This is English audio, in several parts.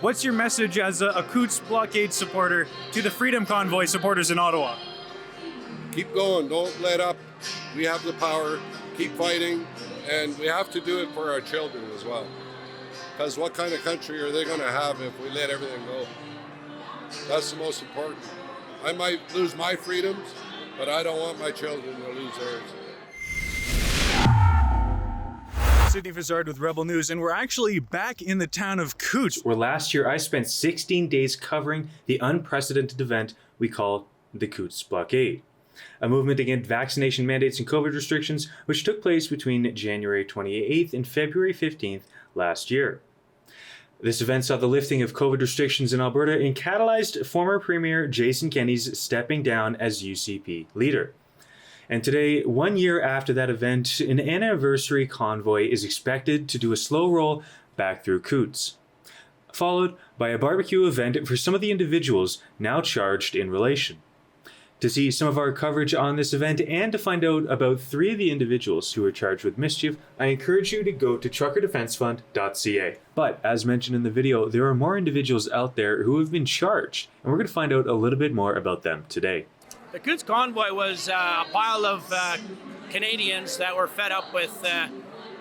What's your message as a Coutts Blockade supporter to the Freedom Convoy supporters in Ottawa? Keep going, don't let up. We have the power, keep fighting, and we have to do it for our children as well. Because what kind of country are they going to have if we let everything go? That's the most important. I might lose my freedoms, but I don't want my children to lose theirs. Sydney Fizzard with Rebel News, and we're actually back in the town of Coutts, where last year I spent 16 days covering the unprecedented event we call the Coutts Blockade, a movement against vaccination mandates and COVID restrictions which took place between January 28th and February 15th last year. This event saw the lifting of COVID restrictions in Alberta and catalyzed former Premier Jason Kenney's stepping down as UCP leader. And today, 1 year after that event, an anniversary convoy is expected to do a slow roll back through Coutts, followed by a barbecue event for some of the individuals now charged in relation. To see some of our coverage on this event and to find out about 3 of the individuals who are charged with mischief, I encourage you to go to truckerdefensefund.ca. But as mentioned in the video, there are more individuals out there who have been charged, and we're going to find out a little bit more about them today. The Coutts Convoy was a pile of Canadians that were fed up with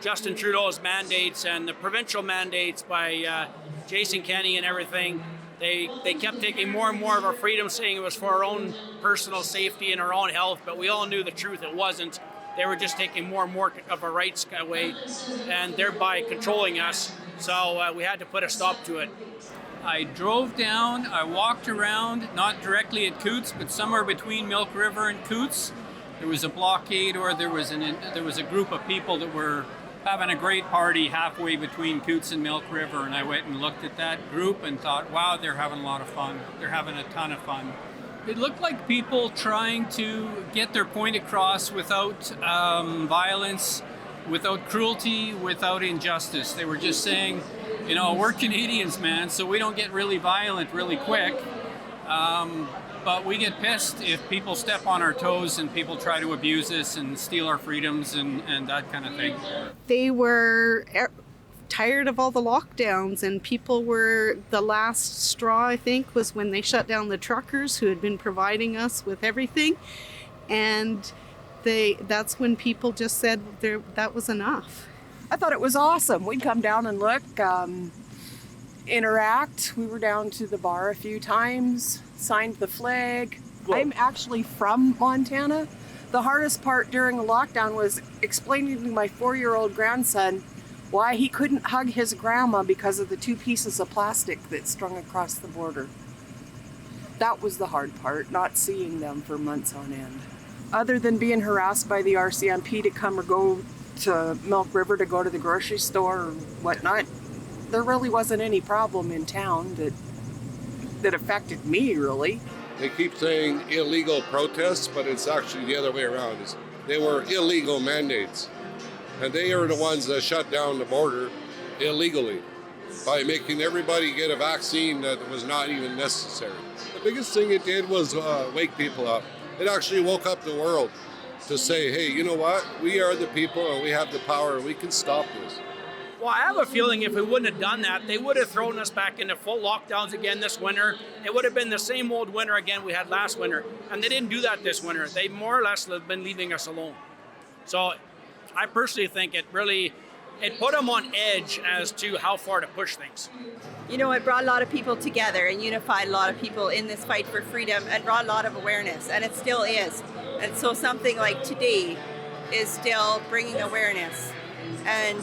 Justin Trudeau's mandates and the provincial mandates by Jason Kenney and everything. They kept taking more and more of our freedom, saying it was for our own personal safety and our own health, but we all knew the truth, it wasn't. They were just taking more and more of our rights away and thereby controlling us, so we had to put a stop to it. I drove down, I walked around, not directly at Coutts, but somewhere between Milk River and Coutts. There was a blockade, or there was a group of people that were having a great party halfway between Coutts and Milk River, and I went and looked at that group and thought, wow, they're having a lot of fun. They're having a ton of fun. It looked like people trying to get their point across without violence, without cruelty, without injustice. They were just saying, you know, we're Canadians, man, so we don't get really violent really quick. But we get pissed if people step on our toes and people try to abuse us and steal our freedoms and that kind of thing. They were tired of all the lockdowns, and people were, the last straw, I think, was when they shut down the truckers who had been providing us with everything. And that's when people just said that was enough. I thought it was awesome. We'd come down and look, interact. We were down to the bar a few times, signed the flag. Whoa. I'm actually from Montana. The hardest part during the lockdown was explaining to my 4-year-old grandson why he couldn't hug his grandma because of the 2 pieces of plastic that strung across the border. That was the hard part, not seeing them for months on end. Other than being harassed by the RCMP to come or go to Milk River to go to the grocery store or whatnot, there really wasn't any problem in town that affected me, really. They keep saying illegal protests, but it's actually the other way around. They were illegal mandates, and they are the ones that shut down the border illegally by making everybody get a vaccine that was not even necessary. The biggest thing it did was wake people up. It actually woke up the world to say, hey, you know what? We are the people and we have the power and we can stop this. Well, I have a feeling if we wouldn't have done that, they would have thrown us back into full lockdowns again this winter. It would have been the same old winter again we had last winter. And they didn't do that this winter. They more or less have been leaving us alone. So I personally think it put them on edge as to how far to push things. You know, it brought a lot of people together and unified a lot of people in this fight for freedom and brought a lot of awareness, and it still is. And so something like today is still bringing awareness and,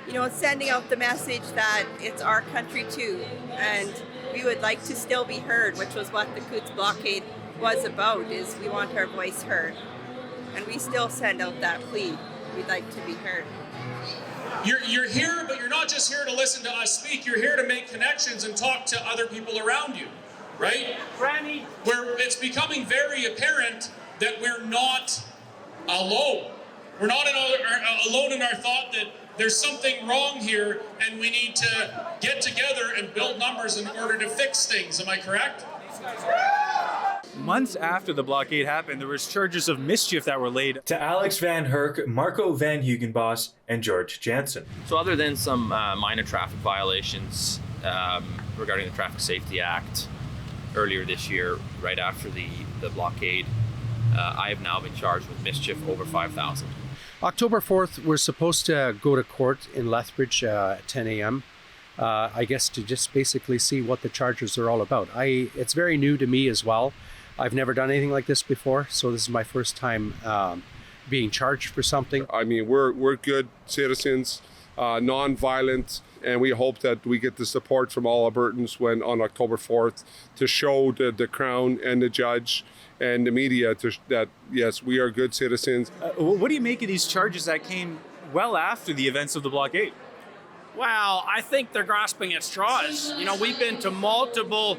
you know, sending out the message that it's our country too, and we would like to still be heard, which was what the Coutts Blockade was about, is we want our voice heard. And we still send out that plea, we'd like to be heard. You're here, but you're not just here to listen to us speak. You're here to make connections and talk to other people around you, right? Granny. Where it's becoming very apparent that we're not alone. We're not alone in our thought that there's something wrong here and we need to get together and build numbers in order to fix things. Am I correct? Months after the blockade happened, there was charges of mischief that were laid to Alex Van Herk, Marco Van Hugenbos, and George Jansen. So other than some minor traffic violations, regarding the Traffic Safety Act earlier this year, right after the blockade. I have now been charged with mischief over 5,000. October 4th, we're supposed to go to court in Lethbridge at 10 a.m. I guess to just basically see what the charges are all about. It's very new to me as well. I've never done anything like this before, so this is my first time being charged for something. I mean, we're good citizens, non-violent, and we hope that we get the support from all Albertans when on October 4th to show the Crown and the judge and the media that, yes, we are good citizens. What do you make of these charges that came well after the events of the blockade? Well, I think they're grasping at straws. You know, we've been to multiple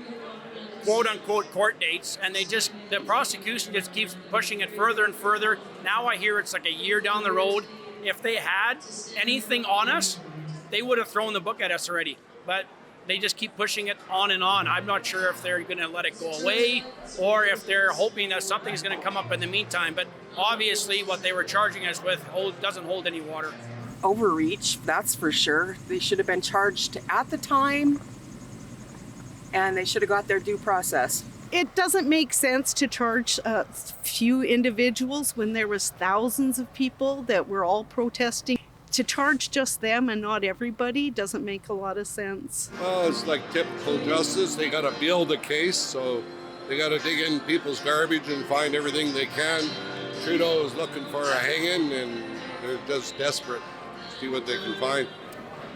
quote-unquote court dates, and the prosecution just keeps pushing it further and further. Now I hear it's like a year down the road. If they had anything on us, they would have thrown the book at us already. But they just keep pushing it on and on. I'm not sure if they're going to let it go away or if they're hoping that something's going to come up in the meantime. But obviously what they were charging us with doesn't hold any water. Overreach, that's for sure. They should have been charged at the time, and they should have got their due process. It doesn't make sense to charge a few individuals when there was thousands of people that were all protesting. To charge just them and not everybody doesn't make a lot of sense. Well, it's like typical justice. They got to build a case, so they got to dig in people's garbage and find everything they can. Trudeau is looking for a hanging, and they're just desperate to see what they can find.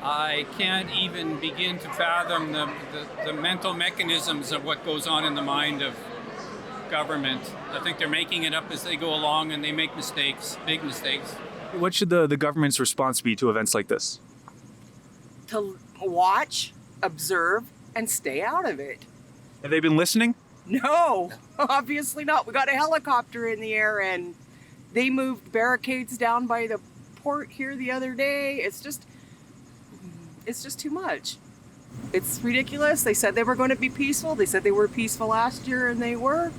I can't even begin to fathom the mental mechanisms of what goes on in the mind of government. I think they're making it up as they go along, and they make mistakes, big mistakes. What should the government's response be to events like this? To watch, observe, and stay out of it. Have they been listening? No, obviously not. We got a helicopter in the air, and they moved barricades down by the port here the other day. It's just too much. It's ridiculous. They said they were going to be peaceful. They said they were peaceful last year, and they were.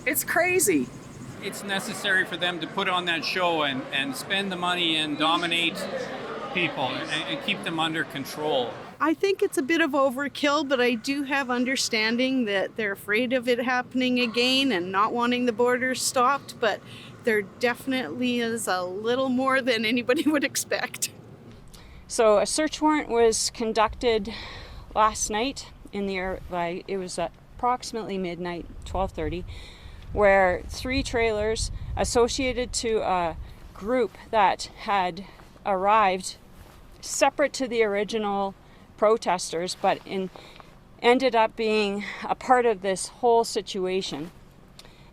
It's crazy. It's necessary for them to put on that show and spend the money and dominate people and keep them under control. I think it's a bit of overkill, but I do have understanding that they're afraid of it happening again and not wanting the borders stopped, but there definitely is a little more than anybody would expect. So a search warrant was conducted last night it was approximately midnight, 12:30, where 3 trailers associated to a group that had arrived separate to the original protesters, but ended up being a part of this whole situation.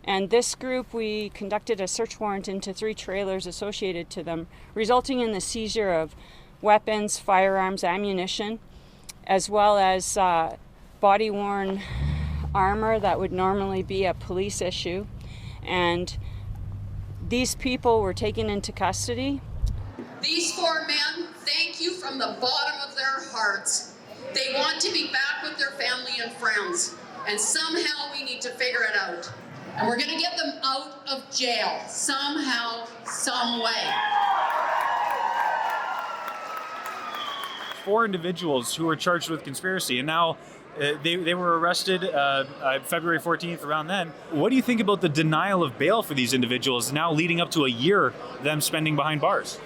And this group, we conducted a search warrant into 3 trailers associated to them, resulting in the seizure of weapons, firearms, ammunition, as well as body-worn armor that would normally be a police issue. And these people were taken into custody. These 4 men thank you from the bottom of their hearts. They want to be back with their family and friends, and somehow we need to figure it out. And we're going to get them out of jail somehow, some way. 4 individuals who were charged with conspiracy, and now they were arrested February 14th, around then. What do you think about the denial of bail for these individuals, now leading up to a year them spending behind bars?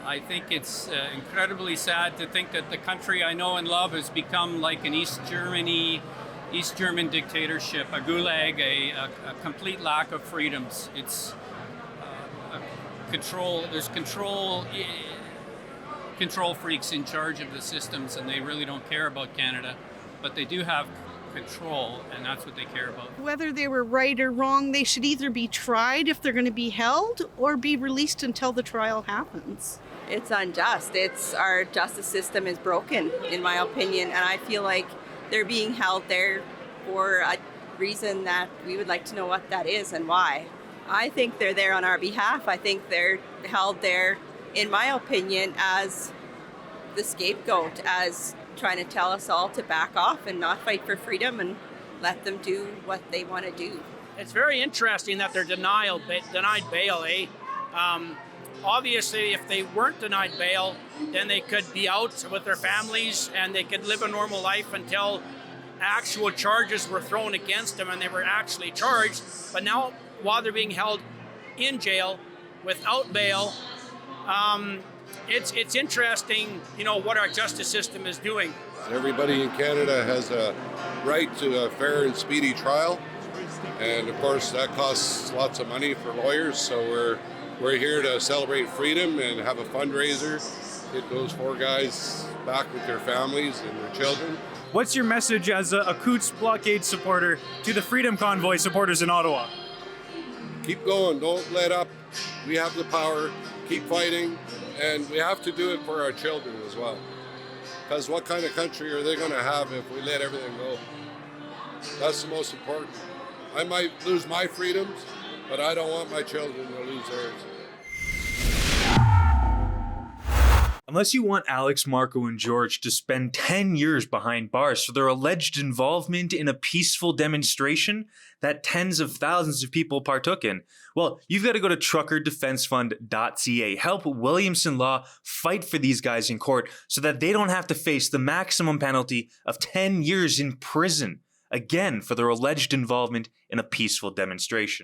I think it's incredibly sad to think that the country I know and love has become like an East German dictatorship, a gulag, a complete lack of freedoms. It's there's control freaks in charge of the systems, and they really don't care about Canada, but they do have control, and that's what they care about. Whether they were right or wrong, they should either be tried if they're going to be held or be released until the trial happens. It's unjust. Our justice system is broken, in my opinion, and I feel like they're being held there for a reason that we would like to know what that is and why. I think they're there on our behalf. I think they're held there, in my opinion, as the scapegoat, as trying to tell us all to back off and not fight for freedom and let them do what they want to do. It's very interesting that they're denied bail, obviously, if they weren't denied bail, then they could be out with their families and they could live a normal life until actual charges were thrown against them and they were actually charged. But now, while they're being held in jail without bail, it's interesting, what our justice system is doing. Everybody in Canada has a right to a fair and speedy trial, and of course that costs lots of money for lawyers. So we're here to celebrate freedom and have a fundraiser, get those 4 guys back with their families and their children. What's your message as a Coutts Blockade supporter to the Freedom Convoy supporters in Ottawa? Keep going, don't let up. We have the power, keep fighting, and we have to do it for our children as well. Because what kind of country are they going to have if we let everything go? That's the most important. I might lose my freedoms, but I don't want my children to lose theirs. Unless you want Alex, Marco, and George to spend 10 years behind bars for their alleged involvement in a peaceful demonstration that tens of thousands of people partook in, well, you've got to go to truckerdefensefund.ca. Help Williamson Law fight for these guys in court so that they don't have to face the maximum penalty of 10 years in prison, again, for their alleged involvement in a peaceful demonstration.